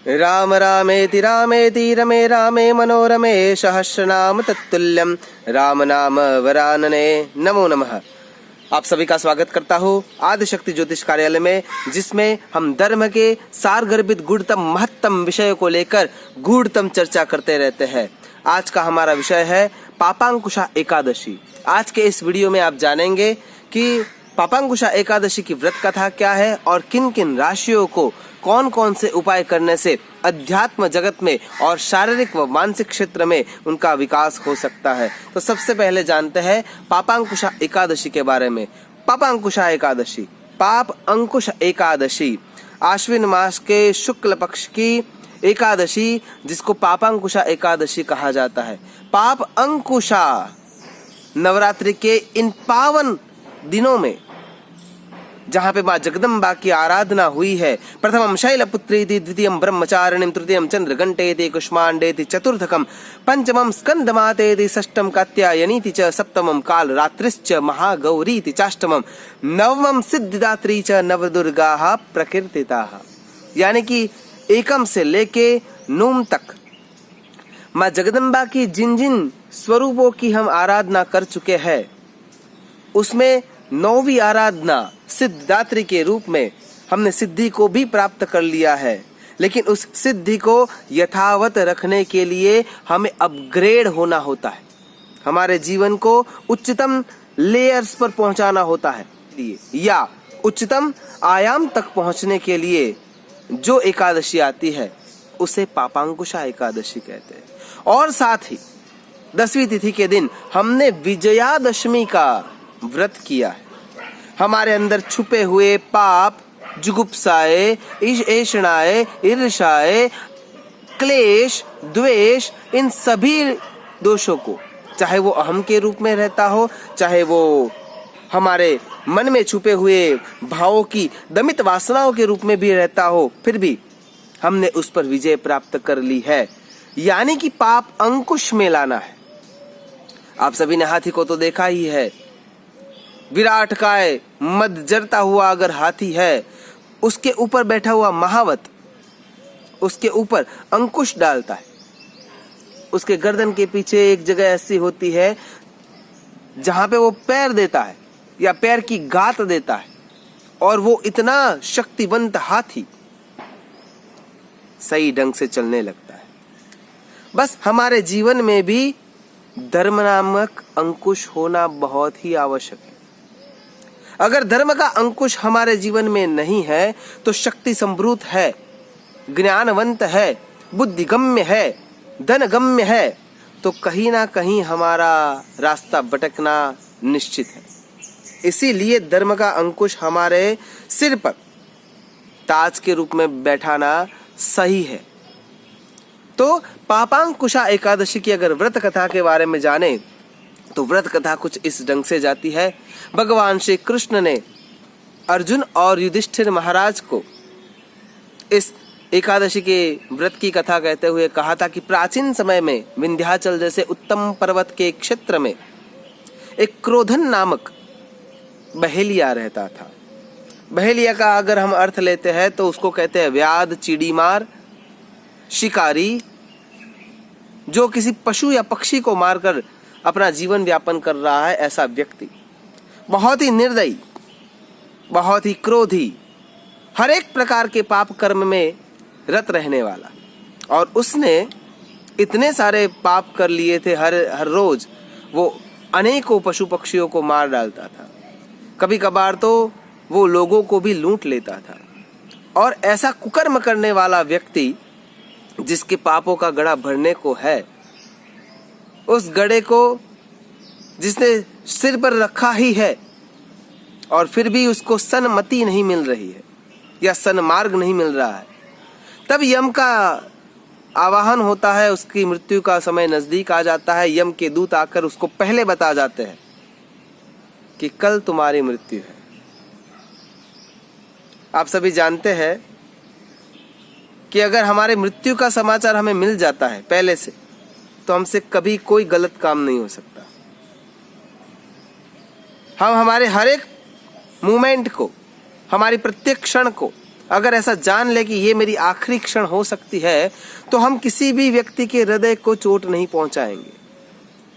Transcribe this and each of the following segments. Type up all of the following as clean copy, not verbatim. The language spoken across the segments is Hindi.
राम रामेति रामेति रमे रामे मनोरमे सहस्रनाम तत्तुल्यम राम नाम वरानने। नमो नमः। आप सभी का स्वागत करता हूँ आदिशक्ति ज्योतिष कार्यालय में, जिसमें हम धर्म के सारगर्भित गूढ़तम महत्तम विषयों को लेकर गूढ़तम चर्चा करते रहते हैं। आज का हमारा विषय है पापांकुशा एकादशी। आज के इस वीडियो में आप जानेंगे कि पापांकुशा एकादशी की व्रत कथा क्या है और किन किन राशियों को कौन कौन से उपाय करने से अध्यात्म जगत में और शारीरिक व मानसिक क्षेत्र में उनका विकास हो सकता है। तो सबसे पहले जानते हैं पापांकुशा एकादशी के बारे में। पापांकुशा एकादशी, पाप अंकुश एकादशी, आश्विन मास के शुक्ल पक्ष की एकादशी, जिसको पापांकुशा एकादशी कहा जाता है। पाप अंकुशा, नवरात्रि के इन पावन दिनों में जहाँ पे माँ जगदम्बा की आराधना हुई है। प्रथमम शैलपुत्रीति, द्वितीयम ब्रह्मचारिणीम, तृतीयम चंद्रघंटेति, कुष्मांडेति, चतुर्थकम पंचमम स्कंदमातेति, षष्ठम कात्यायनीति च, सप्तमम कालरात्रिश्च महागौरीति चाष्टमम, नवमम सिद्धिदात्री च नवदुर्गाः प्रकीर्तिताः। यानी कि एकम से लेके नूम तक माँ जगदम्बा की जिन जिन स्वरूपों की हम आराधना कर चुके हैं, उसमें नौवीं आराधना सिद्धिदात्री के रूप में हमने सिद्धि को भी प्राप्त कर लिया है। लेकिन उस सिद्धि को यथावत रखने के लिए हमें अपग्रेड होना होता है, हमारे जीवन को उच्चतम लेयर्स पर पहुंचाना होता है। या उच्चतम आयाम तक पहुंचने के लिए जो एकादशी आती है उसे पापांकुशा एकादशी कहते हैं। और साथ ही 10वीं तिथि के दिन हमने विजयादशमी का व्रत किया है। हमारे अंदर छुपे हुए पाप, जुगुप्साए, ऐषणाए, ईर्ष्याए, क्लेश, द्वेष, इन सभी दोषों को, चाहे वो अहम के रूप में रहता हो, चाहे वो हमारे मन में छुपे हुए भावों की दमित वासनाओं के रूप में भी रहता हो, फिर भी हमने उस पर विजय प्राप्त कर ली है। यानी कि पाप अंकुश में लाना है। आप सभी ने हाथी को तो देखा ही है। विराट काय मद जरता हुआ अगर हाथी है, उसके ऊपर बैठा हुआ महावत उसके ऊपर अंकुश डालता है। उसके गर्दन के पीछे एक जगह ऐसी होती है जहां पे वो पैर देता है या पैर की गात देता है, और वो इतना शक्तिवंत हाथी सही ढंग से चलने लगता है। बस हमारे जीवन में भी धर्म नामक अंकुश होना बहुत ही आवश्यक है। अगर धर्म का अंकुश हमारे जीवन में नहीं है तो शक्ति संभृत है, ज्ञानवंत है, बुद्धिगम्य है, धनगम्य है, तो कहीं ना कहीं हमारा रास्ता भटकना निश्चित है। इसीलिए धर्म का अंकुश हमारे सिर पर ताज के रूप में बैठाना सही है। तो पापांकुशा एकादशी की अगर व्रत कथा के बारे में जाने तो व्रत कथा कुछ इस ढंग से जाती है। भगवान श्री कृष्ण ने अर्जुन और युधिष्ठिर महाराज को इस एकादशी के व्रत की कथा कहते हुए कहा था कि प्राचीन समय में विंध्याचल जैसे उत्तम पर्वत के क्षेत्र में एक क्रोधन नामक बहेलिया रहता था। बहेलिया का अगर हम अर्थ लेते हैं तो उसको कहते हैं व्याध, चिड़ीमार, शिकारी, जो किसी पशु या पक्षी को मारकर अपना जीवन व्यापन कर रहा है, ऐसा व्यक्ति। बहुत ही निर्दयी, बहुत ही क्रोधी, हर एक प्रकार के पाप कर्म में रत रहने वाला। और उसने इतने सारे पाप कर लिए थे, हर रोज वो अनेकों पशु पक्षियों को मार डालता था। कभी कभार तो वो लोगों को भी लूट लेता था। और ऐसा कुकर्म करने वाला व्यक्ति जिसके पापों का गड़ा भरने को है, उस गड़े को जिसने सिर पर रखा ही है और फिर भी उसको सन्मति नहीं मिल रही है या सन्मार्ग नहीं मिल रहा है, तब यम का आवाहन होता है। उसकी मृत्यु का समय नजदीक आ जाता है। यम के दूत आकर उसको पहले बता जाते हैं कि कल तुम्हारी मृत्यु है। आप सभी जानते हैं कि अगर हमारे मृत्यु का समाचार हमें मिल जाता है पहले से, तो हमसे कभी कोई गलत काम नहीं हो सकता। हम हमारे हर एक मूवमेंट को, हमारी प्रत्येक क्षण को अगर ऐसा जान ले कि ये मेरी आखिरी क्षण हो सकती है, तो हम किसी भी व्यक्ति के हृदय को चोट नहीं पहुंचाएंगे,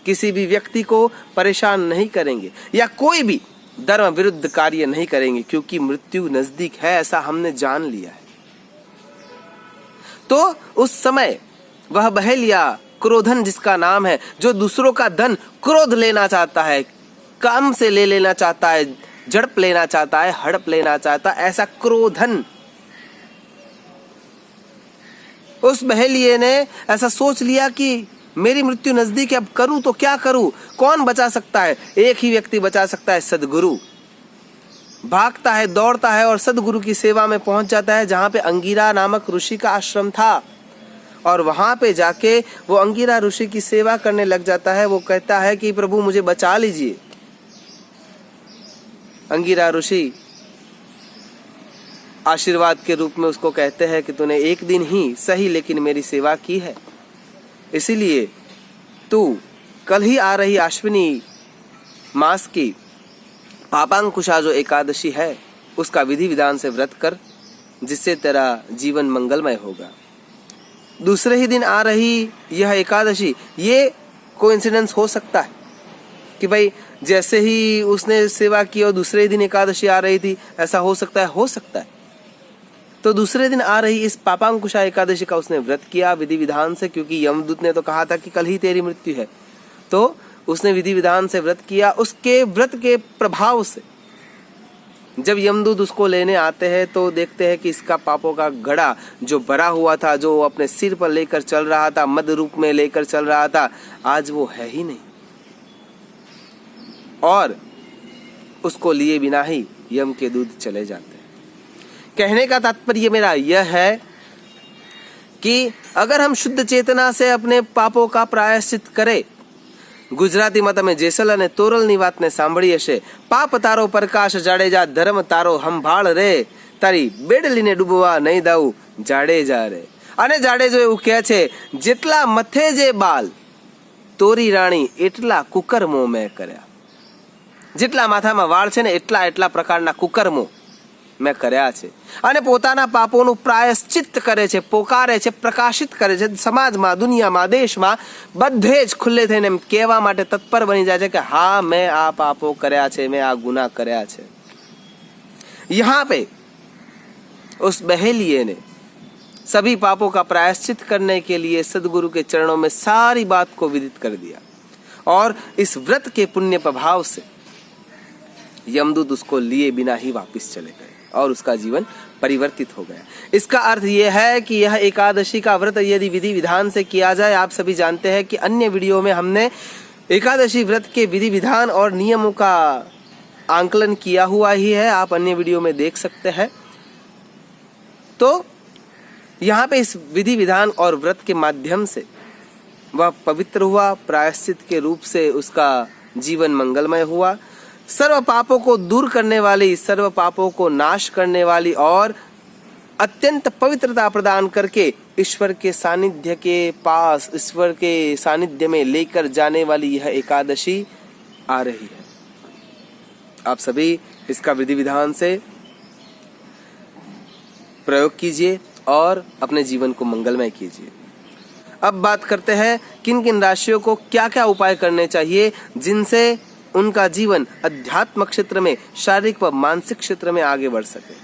किसी भी व्यक्ति को परेशान नहीं करेंगे या कोई भी धर्म विरुद्ध कार्य नहीं करेंगे, क्योंकि मृत्यु नजदीक है, ऐसा हमने जान लिया है। तो उस समय वह बहेलिया, क्रोधन जिसका नाम है, जो दूसरों का धन क्रोध लेना चाहता है, काम से ले लेना चाहता है, झड़प लेना चाहता है, हड़प लेना चाहता है, ऐसा क्रोधन, उस बहेलिये ने ऐसा सोच लिया कि मेरी मृत्यु नजदीक है, अब करूं तो क्या करूं, कौन बचा सकता है? एक ही व्यक्ति बचा सकता है, सद्गुरु। भागता है, दौड़ता है और सद्गुरु की सेवा में पहुंच जाता है, जहां पे अंगिरा नामक ऋषि का आश्रम था, और वहां पे जाके वो अंगिरा ऋषि की सेवा करने लग जाता है। वो कहता है कि प्रभु मुझे बचा लीजिए। अंगिरा ऋषि आशीर्वाद के रूप में उसको कहते हैं कि तूने एक दिन ही सही लेकिन मेरी सेवा की है, इसीलिए तू कल ही आ रही अश्विनी मास की पापांकुशा जो एकादशी है, उसका विधि विधान से व्रत कर, जिससे तेरा जीवन मंगलमय होगा। दूसरे ही दिन आ रही यह एकादशी, ये कोइंसिडेंस हो सकता है कि भाई जैसे ही उसने सेवा की और दूसरे ही दिन एकादशी आ रही थी, ऐसा हो सकता है, हो सकता है। तो दूसरे दिन आ रही इस पापांकुशा एकादशी का उसने व्रत किया विधि विधान से, क्योंकि यमदूत ने तो कहा था कि कल ही तेरी मृत्यु है, तो उसने विधि विधान से व्रत किया। उसके व्रत के प्रभाव से जब यमदूत उसको लेने आते हैं तो देखते हैं कि इसका पापों का घड़ा जो भरा हुआ था, जो अपने सिर पर लेकर चल रहा था, मद रूप में लेकर चल रहा था, आज वो है ही नहीं, और उसको लिए बिना ही यम के दूत चले जाते हैं। कहने का तात्पर्य मेरा यह है कि अगर हम शुद्ध चेतना से अपने पापों का प्रायश्चित करें, गुजराती मत में जेसल અને તોરલની વાતને સાંભળી હશે, પાપ તારો પ્રકાશ જાડેજા, ધર્મ તારો સંભાળ રે, તારી બેડલીને ડૂબવા નહીં દઉં જાડેજા રે। અને જાડેજો એવું કહે છે, જેટલા મથે જે બાલ તોરી રાણી એટલા કુકર્મો મેં કર્યા। જેટલા માથામાં વાળ છે ને એટલા એટલા પ્રકારના કુકર્મો મેં કર્યા છે, અને પોતાના પાપોનું પ્રાયશ્ચિત કરે છે, પોકારે છે, પ્રકાશિત કરે છે સમાજમાં, દુનિયામાં, દેશમાં, બધે જ ખુલ્લે થઈને એમ કહેવા માટે તત્પર બની જાય છે કે હા મેં આ પાપો કર્યા છે, મેં આ ગુનાહ કર્યા છે। यहाँ पे उस बहेलिये ने सभी पापों का प्रायश्चित करने के लिए सदगुरु के चरणों में सारी बात को विदित कर दिया, और इस व्रत के पुण्य प्रभाव से यमदूत उसको लिए बिना ही वापस चले गए और उसका जीवन परिवर्तित हो गया। इसका अर्थ यह है कि यह एकादशी का व्रत यदि विधि विधान से किया जाए, आप सभी जानते हैं कि अन्य वीडियो में हमने एकादशी व्रत के विधि विधान और नियमों का आंकलन किया हुआ ही है, आप अन्य वीडियो में देख सकते हैं। तो यहाँ पे इस विधि विधान और व्रत के माध्यम से वह पवित्र हुआ, प्रायश्चित के रूप से उसका जीवन मंगलमय हुआ, सर्व पापों को दूर करने वाली, सर्व पापों को नाश करने वाली और अत्यंत पवित्रता प्रदान करके ईश्वर के सानिध्य के पास, ईश्वर के सानिध्य में लेकर जाने वाली यह एकादशी आ रही है। आप सभी इसका विधि विधान से प्रयोग कीजिए और अपने जीवन को मंगलमय कीजिए। अब बात करते हैं किन किन राशियों को क्या क्या उपाय करने चाहिए जिनसे उनका जीवन अध्यात्म क्षेत्र में, शारीरिक व मानसिक क्षेत्र में आगे बढ़ सके।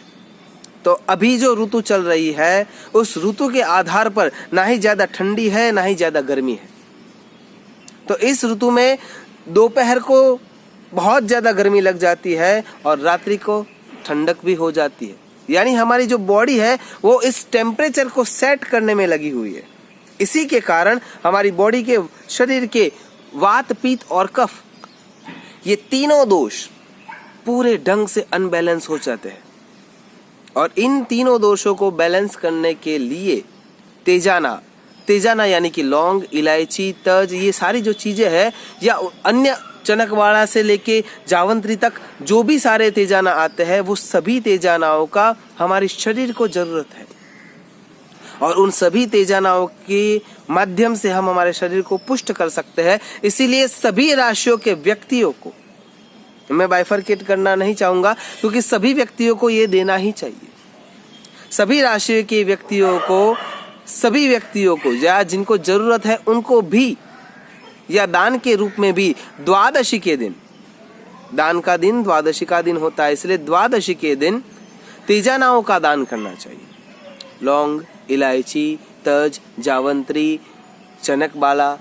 तो अभी जो ऋतु चल रही है उस ऋतु के आधार पर ना ही ज्यादा ठंडी है ना ही ज्यादा गर्मी है। तो इस ऋतु में दोपहर को बहुत ज्यादा गर्मी लग जाती है और रात्रि को ठंडक भी हो जाती है, यानी हमारी जो बॉडी है वो इस टेम्परेचर को सेट करने में लगी हुई है। इसी के कारण हमारी बॉडी के, शरीर के वात, पित्त और कफ, ये तीनों दोष पूरे ढंग से अनबैलेंस हो जाते हैं, और इन तीनों दोषों को बैलेंस करने के लिए तेजाना यानी कि लौंग, इलायची, तज, ये सारी जो चीजें हैं, या अन्य चनकवाड़ा से लेके जावंत्री तक जो भी सारे तेजाना आते हैं, वो सभी तेजानाओं का हमारे शरीर को जरूरत है, और उन सभी तेजानाओं के माध्यम से हम हमारे शरीर को पुष्ट कर सकते हैं। इसीलिए सभी राशियों के व्यक्तियों को मैं बाइफरकेट करना नहीं चाहूंगा, क्योंकि सभी व्यक्तियों को ये देना ही चाहिए। सभी राशियों के व्यक्तियों को, सभी व्यक्तियों को या जिनको जरूरत है उनको भी, या दान के रूप में भी द्वादशी के दिन, दान का दिन द्वादशी का दिन होता है, इसलिए द्वादशी के दिन तेजानाओं का दान करना चाहिए। लौंग, इलायची, तज, जावंत्री, चनक बाला,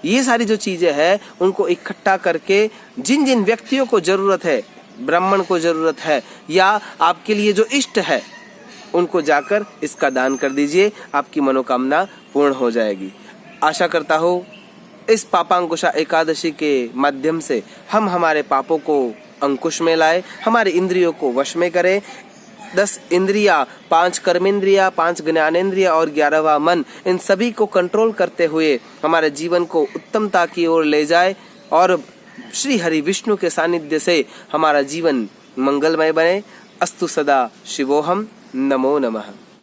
ये सारी जो चीजें हैं उनको इकट्ठा करके जिन जिन व्यक्तियों को जरूरत है, ब्राह्मण को जरूरत है या आपके लिए जो इष्ट है, उनको जाकर इसका दान कर दीजिए, आपकी मनोकामना पूर्ण हो जाएगी। आशा करता हूँ इस पापांकुशा एकादशी के माध्यम से हम हमारे पापों को अंकुश में लाए, हमारे इंद्रियों को वश में करें। 10 इंद्रिया, 5 कर्मेंद्रिया, 5 ज्ञानेंद्रिया और 11वां मन, इन सभी को कंट्रोल करते हुए हमारे जीवन को उत्तमता की ओर ले जाए और श्री हरि विष्णु के सानिध्य से हमारा जीवन मंगलमय बने। अस्तु सदा शिवोहम। नमो नमः।